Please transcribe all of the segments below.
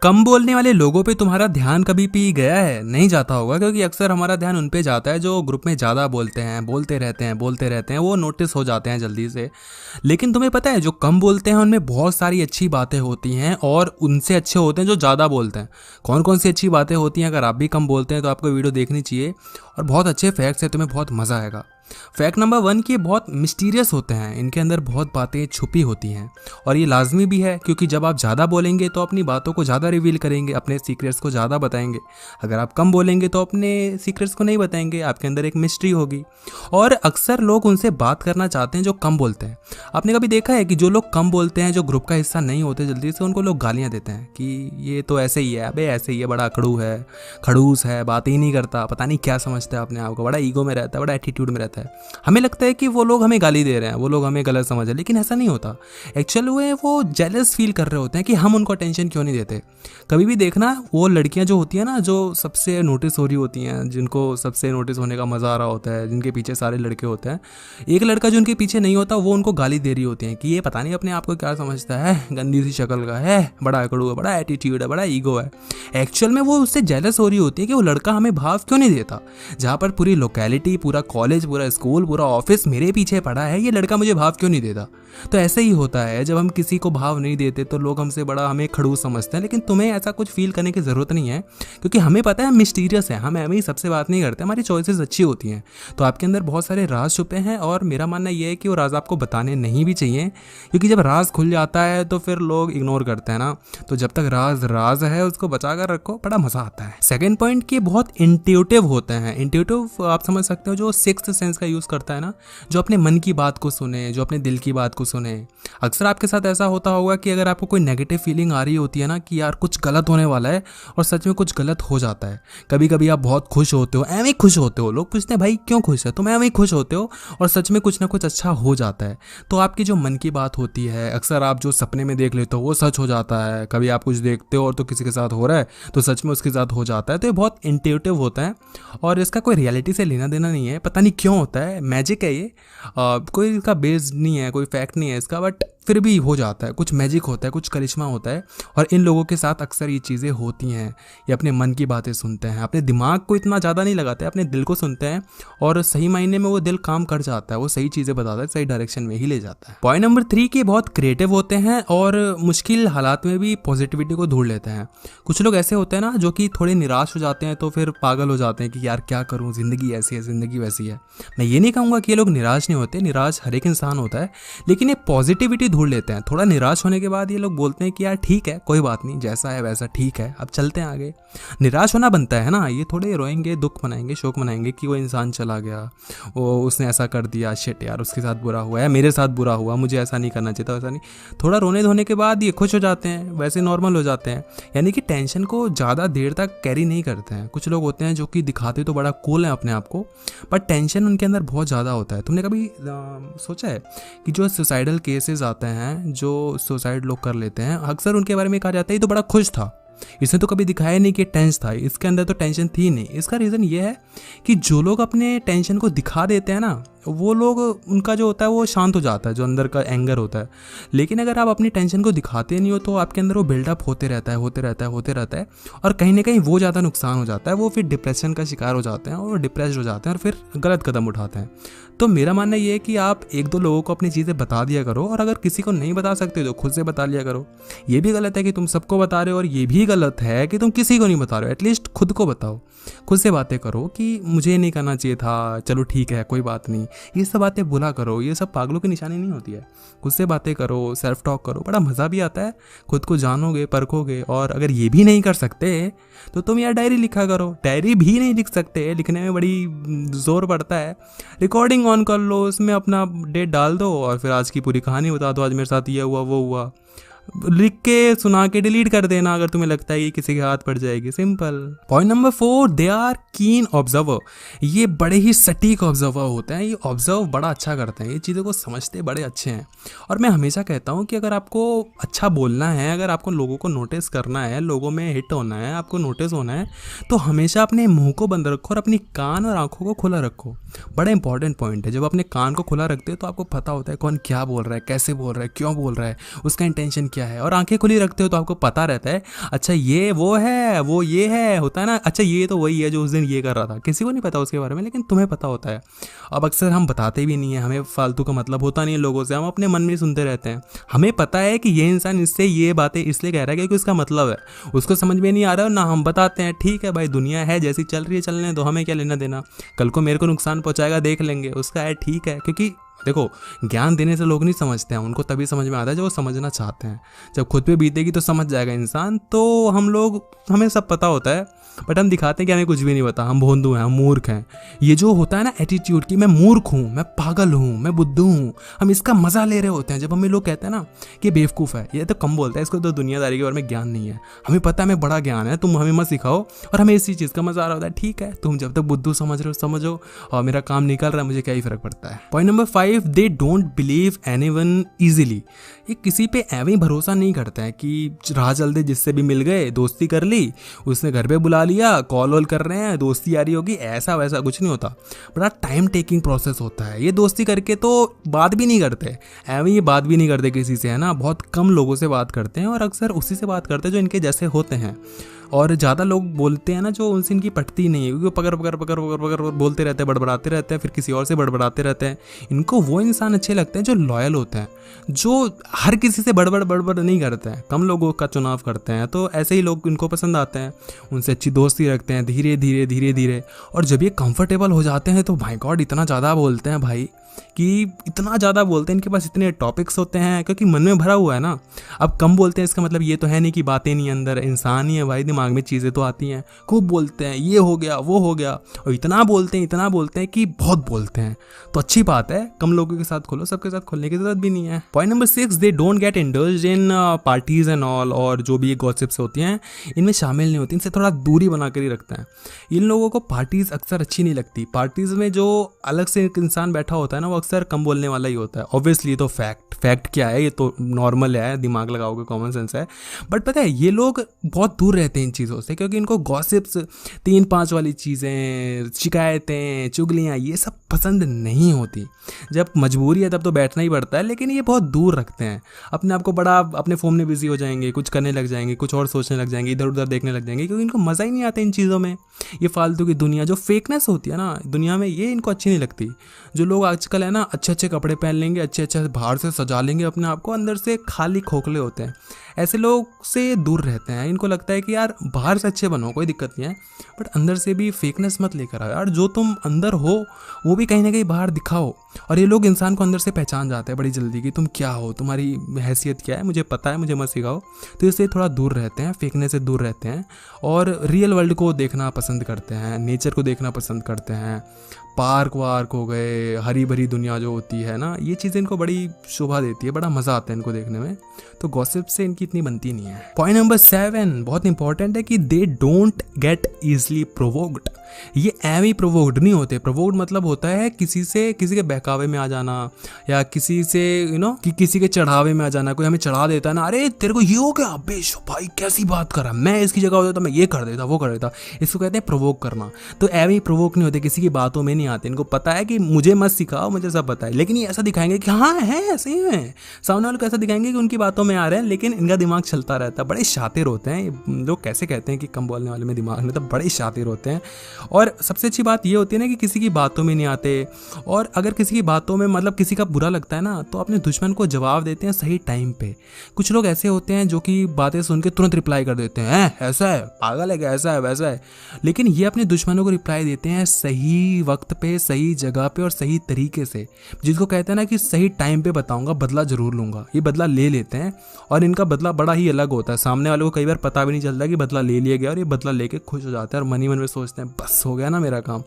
कम बोलने वाले लोगों पे तुम्हारा ध्यान कभी भी गया है? नहीं जाता होगा, क्योंकि अक्सर हमारा ध्यान उन पे जाता है जो ग्रुप में ज़्यादा बोलते हैं, बोलते रहते हैं, वो नोटिस हो जाते हैं जल्दी से। लेकिन तुम्हें पता है जो कम बोलते हैं उनमें बहुत सारी अच्छी बातें होती हैं और उनसे अच्छे होते हैं जो ज़्यादा बोलते हैं। कौन कौन सी अच्छी बातें होती हैं? अगर आप भी कम बोलते हैं तो आपको वीडियो देखनी चाहिए और बहुत अच्छे फैक्ट्स हैं, तुम्हें बहुत मज़ा आएगा। फैक्ट नंबर 1 कि बहुत मिस्टीरियस होते हैं, इनके अंदर बहुत बातें छुपी होती हैं और ये लाजमी भी है, क्योंकि जब आप ज़्यादा बोलेंगे तो अपनी बातों को ज़्यादा रिवील करेंगे, अपने सीक्रेट्स को ज़्यादा बताएंगे। अगर आप कम बोलेंगे तो अपने सीक्रेट्स को नहीं बताएंगे, आपके अंदर एक मिस्ट्री होगी। और अक्सर लोग उनसे बात करना चाहते हैं जो कम बोलते हैं। आपने कभी देखा है कि जो लोग कम बोलते हैं, जो ग्रुप का हिस्सा नहीं होते जल्दी से, उनको लोग गालियाँ देते हैं कि ये तो ऐसे ही है, अबे ऐसे ही है, बड़ा अकड़ू है, खड़ूस है, बात ही नहीं करता, पता नहीं क्या समझता है अपने आप को, बड़ा ईगो में रहता है, बड़ा एटीट्यूड में रहता है। हमें लगता है कि वो लोग हमें गाली दे रहे हैं, वो लोग हमें गलत समझ रहे हैं, लेकिन ऐसा नहीं होता। एक्चुअल वो जेलस फील कर रहे होते हैं कि हम उनको अटेंशन क्यों नहीं देते। कभी भी देखना, वो लड़कियां जो होती हैं ना, जो सबसे नोटिस हो रही होती हैं, जिनको सबसे नोटिस होने का मज़ा आ रहा होता है, जिनके पीछे सारे लड़के होते हैं, एक लड़का जो उनके पीछे नहीं होता वो उनको गाली दे रही होती हैं कि ये पता नहीं अपने आप को क्या समझता है, गंदी सी शक्ल का है, बड़ा अकड़ू है, बड़ा एटीट्यूड है, बड़ा ईगो है। एक्चुअल में वो उससे जेलस हो रही होती है कि वो लड़का हमें भाव क्यों नहीं देता। जहाँ पर पूरी लोकेलिटी, पूरा कॉलेज, पूरा स्कूल, पूरा ऑफिस मेरे पीछे पड़ा है, ये लड़का मुझे भाव क्यों नहीं देता। तो ऐसे ही होता है, जब हम किसी को भाव नहीं देते तो लोग हमसे बड़ा हमें खड़ूस समझते हैं। लेकिन तुम्हें ऐसा कुछ फील करने की ज़रूरत नहीं है, क्योंकि हमें पता है हम मिस्टीरियस है, हम एम ही सबसे बात नहीं करते, हमारी चॉइसेस अच्छी होती हैं। तो आपके अंदर बहुत सारे राज छुपे हैं और मेरा मानना यह है कि वो राज आपको बताने नहीं भी चाहिए, क्योंकि जब राज खुल जाता है तो फिर लोग इग्नोर करते हैं ना। तो जब तक राज राज है उसको बचा कर रखो, बड़ा मज़ा आता है। सेकेंड पॉइंट कि बहुत इंट्यूटिव होते हैं। इंट्यूटिव आप समझ सकते हो, जो सिक्स्थ सेंस का यूज़ करता है ना, जो अपने मन की बात को सुने, जो अपने दिल की बात को सुने। अक्सर आपके साथ ऐसा होता होगा कि अगर आपको कोई नेगेटिव फीलिंग आ रही होती है ना कि यार कुछ गलत होने वाला है, और सच में कुछ गलत हो जाता है। कभी कभी आप बहुत खुश होते हो, एवं ही खुश होते हो, लोग पूछते हैं भाई क्यों खुश है, तुम एवं ही खुश होते हो, और सच में कुछ ना कुछ अच्छा हो जाता है। तो आपकी जो मन की बात होती है, अक्सर आप जो सपने में देख लेते हो वो सच हो जाता है। कभी आप कुछ देखते हो और तो किसी के साथ हो रहा है तो सच में उसके साथ हो जाता है। तो ये बहुत इंट्यूटिव होता है और इसका कोई रियलिटी से लेना देना नहीं है, पता नहीं क्यों होता है, मैजिक है ये। कोई इसका बेस नहीं है, कोई फैक्ट नहीं है इसका, बट फिर भी हो जाता है, कुछ मैजिक होता है, कुछ करिश्मा होता है। और इन लोगों के साथ अक्सर ये चीज़ें होती हैं। ये अपने मन की बातें सुनते हैं, अपने दिमाग को इतना ज़्यादा नहीं लगाते, अपने दिल को सुनते हैं, और सही मायने में वो दिल काम कर जाता है, वो सही चीज़ें बताता है, सही डायरेक्शन में ही ले जाता है। पॉइंट नंबर 3 कि बहुत क्रिएटिव होते हैं और मुश्किल हालात में भी पॉजिटिविटी को ढूंढ लेते हैं। कुछ लोग ऐसे होते हैं ना जो कि थोड़े निराश हो जाते हैं तो फिर पागल हो जाते हैं कि यार क्या करूँ, ज़िंदगी ऐसी है, ज़िंदगी वैसी है। मैं ये नहीं कहूँगा कि ये लोग निराश नहीं होते, निराश हर एक इंसान होता है, लेकिन ये पॉजिटिविटी ढूंढ लेते हैं। थोड़ा निराश होने के बाद ये लोग बोलते हैं कि यार ठीक है, कोई बात नहीं, जैसा है वैसा ठीक है, अब चलते हैं आगे। निराश होना बनता है ना, ये थोड़े रोएंगे, दुख मनाएंगे, शोक मनाएंगे कि वो इंसान चला गया, वो उसने ऐसा कर दिया, शिट यार उसके साथ बुरा हुआ है, मेरे साथ बुरा हुआ, मुझे ऐसा नहीं करना चाहिए था, ऐसा नहीं। थोड़ा रोने धोने के बाद ये खुश हो जाते हैं, वैसे नॉर्मल हो जाते हैं। यानी कि टेंशन को ज़्यादा देर तक कैरी नहीं करते हैं। कुछ लोग होते हैं जो कि दिखाते तो बड़ा कूल है अपने आप को, पर टेंशन उनके अंदर बहुत ज़्यादा होता है। तुमने कभी सोचा है कि जो सुसाइडल केसेस आते हैं, जो सुसाइड लोग कर लेते हैं, अक्सर उनके बारे में कहा जाता है ये तो बड़ा खुश था, इसने तो कभी दिखाया नहीं कि टेंस था, इसके अंदर तो टेंशन थी नहीं। इसका रीज़न ये है कि जो लोग अपने टेंशन को दिखा देते हैं ना, वो लोग, उनका जो होता है वो शांत हो जाता है, जो अंदर का एंगर होता है। लेकिन अगर आप अपनी टेंशन को दिखाते नहीं हो तो आपके अंदर वो बिल्डअप होते रहता है, और कहीं ना कहीं वो ज़्यादा नुकसान हो जाता है। वो फिर डिप्रेशन का शिकार हो जाते हैं और डिप्रेस्ड हो जाते हैं और फिर गलत कदम उठाते हैं। तो मेरा मानना ये है कि आप 1-2 लोगों को अपनी चीज़ें बता दिया करो, और अगर किसी को नहीं बता सकते तो खुद से बता लिया करो। ये भी गलत है कि तुम सबको बता रहे हो, और ये भी गलत है कि तुम किसी को नहीं बता रहे हो। एटलीस्ट खुद को बताओ, खुद से बातें करो कि मुझे नहीं करना चाहिए था, चलो ठीक है कोई बात नहीं। ये सब बातें भुला करो, ये सब पागलों की निशानी नहीं होती है। खुद से बातें करो, सेल्फ टॉक करो, बड़ा मज़ा भी आता है, खुद को जानोगे, परखोगे। और अगर ये भी नहीं कर सकते तो तुम यार डायरी लिखा करो। डायरी भी नहीं लिख सकते, लिखने में बड़ी जोर पड़ता है, रिकॉर्डिंग ऑन कर लो, उसमें अपना डेट डाल दो और फिर आज की पूरी कहानी बता दो, आज मेरे साथ ये हुआ वो हुआ, लिख के सुना के डिलीट कर देना अगर तुम्हें लगता है कि किसी के हाथ पड़ जाएगी। Simple. Point number 4, they are keen observer. ये बड़े ही सटीक ऑब्जर्वर होते हैं, ये ऑब्जर्व बड़ा अच्छा करते हैं, ये चीज़ों को समझते बड़े अच्छे हैं। और मैं हमेशा कहता हूँ कि अगर आपको अच्छा बोलना है, अगर आपको लोगों को नोटिस करना है, लोगों में हिट होना है, आपको नोटिस होना है, तो हमेशा अपने मुंह को बंद रखो और अपनी कान और आंखों को खुला रखो। बड़ा इंपॉर्टेंट पॉइंट है। जब अपने कान को खुला रखते हो तो आपको पता होता है कौन क्या बोल रहा है, कैसे बोल रहा है, क्यों बोल रहा है, उसका इंटेंशन क्या है, और आंखें खुली रखते हो तो आपको पता रहता है अच्छा ये वो है, वो ये है, होता है ना, अच्छा ये तो वही है जो उस दिन ये कर रहा था। किसी को नहीं पता उसके बारे में, लेकिन तुम्हें पता होता है। अब अक्सर हम बताते भी नहीं है, हमें फालतू का मतलब होता नहीं है लोगों से, हम अपने मन में सुनते रहते हैं। हमें पता है कि ये इंसान इससे ये बातें इसलिए कह रहा है क्योंकि उसका मतलब है, उसको समझ में नहीं आ रहा है ना, हम बताते हैं ठीक है भाई दुनिया है जैसी चल रही है चलने दो, हमें क्या लेना देना, कल को मेरे को नुकसान पहुंचाएगा देख लेंगे, उसका है ठीक है। क्योंकि देखो ज्ञान देने से लोग नहीं समझते हैं, उनको तभी समझ में आता है जो वो समझना चाहते हैं। जब खुद पे बीतेगी तो समझ जाएगा इंसान। तो हम लोग, हमें सब पता होता है बट हम दिखाते हैं कि हमें कुछ भी नहीं पता, हम भोंदू हैं, हम मूर्ख हैं। ये जो होता है ना एटीट्यूड कि मैं मूर्ख हूँ, मैं पागल हूँ, मैं बुद्धू हूँ, हम इसका मजा ले रहे होते हैं। जब हमें लोग कहते हैं ना कि बेवकूफ़ है, ये तो कम बोलता है, इसको तो दुनियादारी के बारे में ज्ञान नहीं है। हमें पता है हमें बड़ा ज्ञान है, तुम हमें मत सिखाओ, और हमें इसी चीज़ का मजा आ रहा होता है। ठीक है तुम जब तक बुद्धू समझ रहे हो समझो, और मेरा काम निकल रहा है, मुझे क्या ही फर्क पड़ता है। Point number 5, they don't believe anyone easily. ये किसी पे ऐਵੇਂ ही भरोसा नहीं करता है कि राह चल दे, जिससे भी मिल गए दोस्ती कर ली, उसने घर पे बुला लिया, कॉल वॉल कर रहे हैं, दोस्ती यारी होगी, ऐसा वैसा कुछ नहीं होता। बड़ा टाइम टेकिंग प्रोसेस होता है। ये दोस्ती करके तो बात भी नहीं करते, ऐਵੇਂ ये बात भी नहीं करते किसी से, है ना, बहुत कम लोगों से बात करते हैं, और अक्सर उसी से बात करते हैं जो इनके जैसे होते हैं। और ज़्यादा लोग बोलते हैं ना जो उनसे इनकी पटती नहीं है, क्योंकि वो पकड़ पकड़ पकड़ पकड़ पकड़ बोलते रहते हैं, बड़बड़ाते रहते हैं, फिर किसी और से बड़बड़ाते रहते हैं। इनको वो इंसान अच्छे लगते हैं जो लॉयल होते हैं, जो हर किसी से बड़बड़ बड़बड़ नहीं करते हैं, कम लोगों का चुनाव करते हैं। तो ऐसे ही लोग इनको पसंद आते हैं, उनसे अच्छी दोस्ती रखते हैं धीरे धीरे धीरे धीरे। और जब ये कंफर्टेबल हो जाते हैं तो भाई गॉड इतना ज़्यादा बोलते हैं भाई, कि इतना ज़्यादा बोलते हैं, इनके पास इतने टॉपिक्स होते हैं क्योंकि मन में भरा हुआ है ना। अब कम बोलते हैं इसका मतलब ये तो है नहीं कि बातें नहीं, अंदर इंसान ही है भाई, दिमाग में चीज़ें तो आती हैं, खूब बोलते हैं, ये हो गया वो हो गया, और इतना बोलते हैं कि बहुत बोलते हैं। तो अच्छी बात है, कम लोगों के साथ खोलो, सबके साथ खोलने की जरूरत भी नहीं है। Point number 6, they don't get indulged in parties and all. और जो भी ये गॉसिप्स होती हैं इनमें शामिल नहीं होती, इनसे थोड़ा दूरी बना कर ही रखते हैं। इन लोगों को पार्टीज अक्सर अच्छी नहीं लगती। पार्टीज में जो अलग से एक इंसान बैठा होता है ना, वो अक्सर कम बोलने वाला ही होता है। ऑब्वियसली तो फैक्ट क्या है, ये तो नॉर्मल है, दिमाग लगाओगे कॉमन सेंस है। बट पता है ये लोग बहुत दूर रहते हैं इन चीज़ों से, क्योंकि इनको गॉसिप्स 3-5 वाली चीज़ें, शिकायतें, चुगलियाँ, ये सब पसंद नहीं होती। जब मजबूरी है तब तो बैठना ही पड़ता है, लेकिन ये बहुत दूर रखते हैं अपने आप को। बड़ा अपने फ़ोन में बिजी हो जाएंगे, कुछ करने लग जाएंगे, कुछ और सोचने लग जाएंगे, इधर उधर देखने लग जाएंगे, क्योंकि इनको मज़ा ही नहीं आता इन चीज़ों में। ये फालतू की दुनिया, जो फेकनेस होती है ना दुनिया में, ये इनको अच्छी नहीं लगती। जो लोग आजकल है ना अच्छे अच्छे कपड़े पहन लेंगे, अच्छे अच्छे बाहर से सजा लेंगे अपने आप को, अंदर से खाली खोखले होते हैं, ऐसे लोग से दूर रहते हैं। इनको लगता है कि यार बाहर से अच्छे बनो, कोई दिक्कत नहीं है, बट अंदर से भी फेकनेस मत लेकर आओ यार। जो तुम अंदर हो वो भी कहीं ना कहीं बाहर दिखाओ। और ये लोग इंसान को अंदर से पहचान जाते हैं बड़ी जल्दी कि तुम क्या हो, तुम्हारी हैसियत क्या है, मुझे पता है, मुझे मत सिखाओ। तो इससे थोड़ा दूर रहते हैं, फेकने से दूर रहते हैं, और रियल वर्ल्ड को देखना पसंद करते हैं, नेचर को देखना पसंद करते हैं। पार्क वार्क हो गए, हरी भरी दुनिया जो होती है ना, ये चीज़ें इनको बड़ी शोभा देती है, बड़ा मज़ा आता है इनको देखने में। तो गॉसिप से इनकी इतनी बनती नहीं है। पॉइंट नंबर 7 बहुत इंपॉर्टेंट है कि they don't get easily provoked. ये ऐਵੇਂ ही प्रोवोक्ड नहीं होते। प्रोवोक्ड मतलब होता है किसी के बहकावे में आ जाना, या किसी से कि किसी के चढ़ावे में आ जाना। कोई हमें चढ़ा देता है ना, अरे तेरे को ये हो गया, बेशो भाई कैसी बात कर रहा, मैं इसकी जगह होता तो मैं ये कर देता, वो कर देता। इसको कहते हैं प्रोवोक करना। तो ऐਵੇਂ ही प्रोवोक नहीं होते, किसी की बातों में नहीं आते। इनको पता है कि मुझे मत सिखाओ, मुझे सब पता है, लेकिन ये ऐसा दिखाएंगे कि हाँ है ऐसे ही है। सामने वाले को ऐसा दिखाएंगे कि उनकी बातों में आ रहे हैं, लेकिन इनका दिमाग चलता रहता है। बड़े शातिर होते हैं लोग। कैसे कहते हैं कि कम बोलने वाले में दिमाग में, तो बड़े शातिर होते हैं। और सबसे अच्छी बात ये होती है ना कि किसी की बातों में नहीं आते। और अगर किसी की बातों में मतलब किसी का बुरा लगता है ना, तो अपने दुश्मन को जवाब देते हैं सही टाइम पे। कुछ लोग ऐसे होते हैं जो कि बातें सुन के तुरंत रिप्लाई कर देते हैं, ऐसा है, पागल है क्या, ऐसा है वैसा है। लेकिन ये अपने दुश्मनों को रिप्लाई देते हैं सही वक्त पे, सही जगह पे और सही तरीके से, जिसको कहते हैं ना कि सही टाइम पे बताऊंगा, बदला जरूर लूंगा। ये बदला ले लेते हैं, और इनका बदला बड़ा ही अलग होता है। सामने वाले को कई बार पता भी नहीं चलता कि बदला ले लिया गया, और ये बदला लेके खुश हो जाते हैं और मन ही मन में सोचते हैं बस हो गया ना मेरा काम।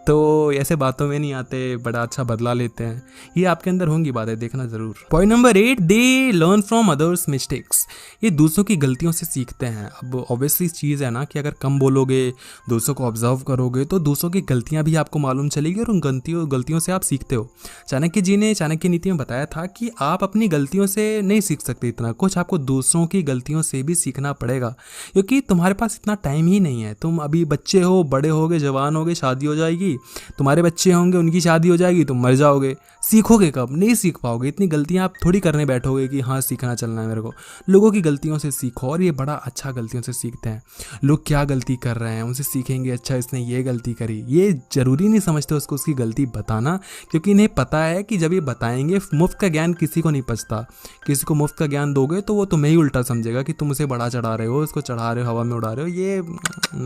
तो ऐसे बातों में नहीं आते, बड़ा अच्छा बदला लेते हैं। ये आपके अंदर होंगी बातें, देखना जरूर। Point number 8, they learn from others mistakes. ये दूसरों की गलतियों से सीखते हैं। अब ऑब्वियसली चीज़ है ना कि अगर कम बोलोगे, दूसरों को ऑब्जर्व करोगे, तो दूसरों की गलतियां भी आपको मालूम मालूम चलेगी और उन गलतियों से आप सीखते हो। चाणक्य जी ने चाणक्य नीति में बताया था कि आप अपनी गलतियों से नहीं सीख सकते इतना कुछ, आपको दूसरों की गलतियों से भी सीखना पड़ेगा, क्योंकि तुम्हारे पास इतना टाइम ही नहीं है। तुम अभी बच्चे हो, बड़े होगे, जवान होगे, शादी हो जाएगी, तुम्हारे बच्चे होंगे, उनकी शादी हो जाएगी, तुम मर जाओगे, सीखोगे कब? नहीं सीख पाओगे। इतनी गलतियां आप थोड़ी करने बैठोगे कि हाँ सीखना चलना है मेरे को। लोगों की गलतियों से सीखो, और ये बड़ा अच्छा गलतियों से सीखते हैं। लोग क्या गलती कर रहे हैं उनसे सीखेंगे, अच्छा इसने ये गलती करी। ये जरूरी नहीं समझते उसको उसकी गलती बताना, क्योंकि इन्हें पता है कि जब ये बताएंगे, मुफ्त का ज्ञान किसी को नहीं पचता। किसी को मुफ्त का ज्ञान दोगे तो वो तुम्हें ही उल्टा समझेगा कि तुम उसे बड़ा चढ़ा रहे हो, उसको चढ़ा रहे हो, हवा में उड़ा रहे हो। ये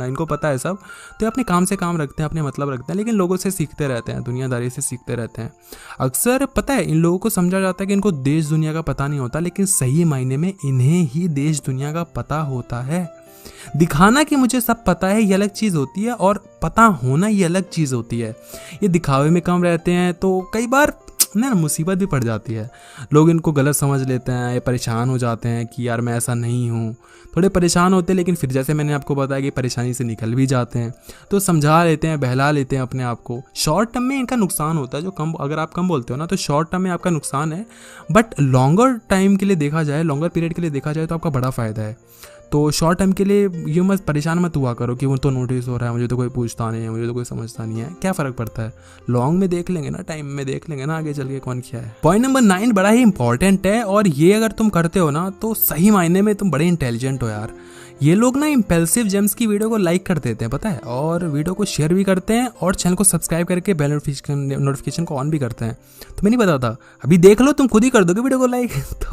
इनको पता है सब, तो अपने काम से काम रखते हैं, अपने मतलब रखते हैं, लेकिन लोगों से सीखते रहते हैं, दुनियादारी से सीखते रहते हैं। अक्सर पता है इन लोगों को समझा जाता है कि इनको देश दुनिया का पता नहीं होता, लेकिन सही मायने में इन्हें ही देश दुनिया का पता होता है। दिखाना कि मुझे सब पता है ये अलग चीज़ होती है, और पता होना ये अलग चीज़ होती है। ये दिखावे में कम रहते हैं तो कई बार ना मुसीबत भी पड़ जाती है। लोग इनको गलत समझ लेते हैं, ये परेशान हो जाते हैं कि यार मैं ऐसा नहीं हूँ। थोड़े परेशान होते हैं, लेकिन फिर जैसे मैंने आपको बताया कि परेशानी से निकल भी जाते हैं, तो समझा लेते हैं, बहला लेते हैं अपने आप को। शॉर्ट टर्म में इनका नुकसान होता है, जो कम, अगर आप कम बोलते हो ना तो शॉर्ट टर्म में आपका नुकसान है, बट लॉन्गर टाइम के लिए देखा जाए, लॉन्गर पीरियड के लिए देखा जाए तो आपका बड़ा फ़ायदा है। तो शॉर्ट टर्म के लिए ये मत परेशान मत हुआ करो कि वो तो नोटिस हो रहा है, मुझे तो कोई पूछता नहीं है, मुझे तो कोई समझता नहीं है, क्या फ़र्क पड़ता है। लॉन्ग में देख लेंगे ना, टाइम में देख लेंगे ना आगे चल के कौन क्या है। पॉइंट नंबर 9 बड़ा ही इंपॉर्टेंट है, और ये अगर तुम करते हो ना तो सही मायने में तुम बड़े इंटेलिजेंट हो यार। ये लोग ना इम्पल्सिव जेम्स की वीडियो को लाइक कर देते हैं पता है, और वीडियो को शेयर भी करते हैं, और चैनल को सब्सक्राइब करके बेल नोटिफिकेशन को ऑन भी करते हैं। तुम्हें नहीं पता था, अभी देख लो, तुम खुद ही कर दोगे वीडियो को लाइक। तो